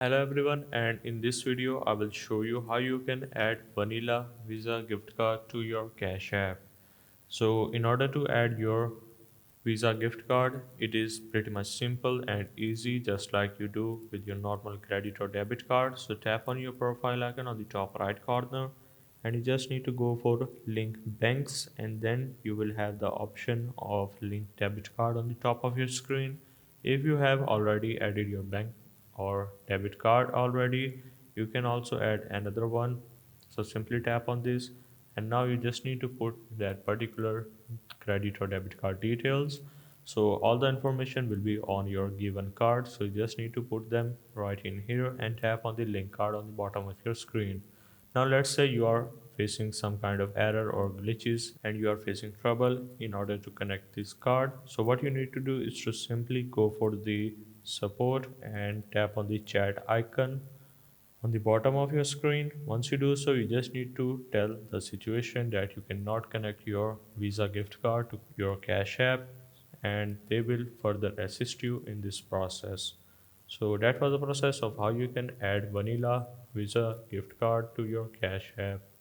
Hello everyone, and in this video I will show you how you can add Vanilla Visa gift card to your Cash App. So in order to add your Visa gift card, it is pretty much simple and easy, just like you do with your normal credit or debit card. So tap on your profile icon on the top right corner, and you just need to go for link banks, and then you will have the option of link debit card on the top of your screen. If you have already added your bank or debit card already, you can also add another one. So simply tap on this, and now you just need to put that particular credit or debit card details. So all the information will be on your given card, so you just need to put them right in here and tap on the link card on the bottom of your screen. Now let's say you are facing some kind of error or glitches and you are facing trouble in order to connect this card. So what you need to do is to simply go for the support and tap on the chat icon on the bottom of your screen. Once you do so, you just need to tell the situation that you cannot connect your Visa gift card to your Cash App, and they will further assist you in this process. So that was the process of how you can add Vanilla Visa gift card to your Cash App.